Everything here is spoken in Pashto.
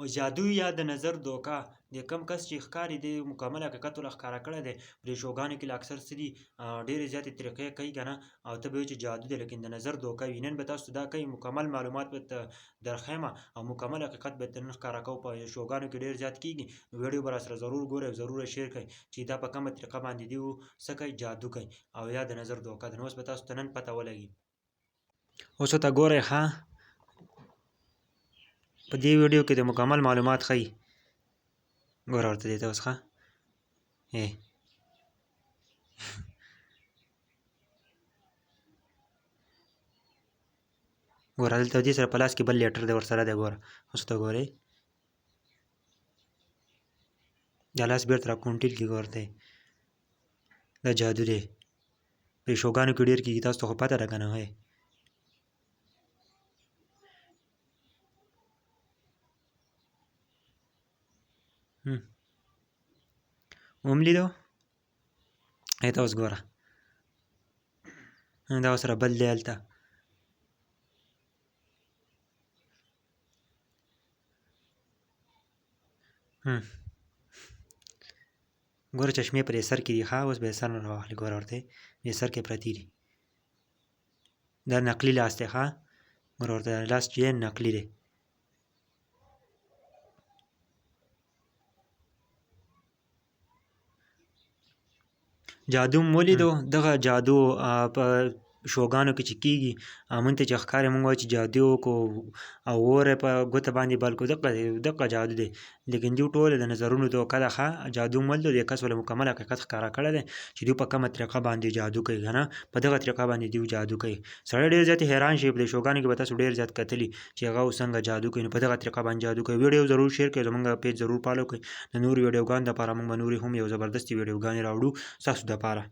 او جادو یا د نظر دوکه د کم کس چې ښکاري دی مکمل حقیقت ورله ښکاره کړی دی. په دې شوګانو کې له اکثر څه دي ډېرې زیاتې طریقې کوي که نه، او ته به وایې چې جادو دی لیکن د نظر دوکه وي. نن به تاسو ته دا کوي، مکمل معلومات به درښیمه او مکمل حقیقت به درته نن ښکاره کوو. په شوګانو کې ډېر زیات کېږي، نو ویډیو به راسره ضرور ګورئ او ضرور شیر کړئ چې دا په کومه طریقه باندې دي څه کوي، جادو کوي او یا د نظر دوکه ده. نو اوس به تاسو ته نن پته ولګي. اوس ورته ګورئ ښه، په دې ویډیو کې د مکمل معلومات ښیي. ګوره ورته دې ته اوس ښه ګوره دلته دې سره په لاس کې بل لیټر دی ورسره دی. ګوره اوس ته ګورئ دا لاس بېرته راکونټېل کړي. ګوره ته دا جادو دی، په شوګانو کې ډېر کېږي، تاسو ته خو پته ده که نه. هم لیدو ته اوس ګوره دا ورسره بل دی هلته. ګوره چشمې په دې سر کې دي ښه، اوس به یې سر نه راواخلي. ګوره ورته دې سر کې پرتې دي، دا نقلي لاس دی ښه. ګوره ورته لاس چې دی نقلي دی. جادو مو ولیدو. دغه جادو په شوګانو کې چې کېږي موږ ته چې ښکاري موږ وایو چې جادو وکړو او اور یې په ګوته باندې بل کړو، دغه جادو دی. لیکن دوی ټول د نظرونو دوکه ده ښه. جادو مو ولیدو، دې کس ولې مکمل حقیقت ښکاره کړی دی چې دوی په کومه طریقه باندې جادو کوي که نه، په دغه طریقه باندې دوی جادو کوي. سړی ډېر زیات حیران شي. په دې شوګانو کې به تاسو ډېر زیات کتلي چې هغه څنګه جادو کوي، نو په دغه طریقه باندې جادو کوي. ویډیو ضرور شیر کړئ، زموږ پیج ضرور فالو کړئ. د نورو ویډیوګانو دپاره موږ به نورې هم یو زبردستې ویډیوګانې راوړو ستاسو دپاره.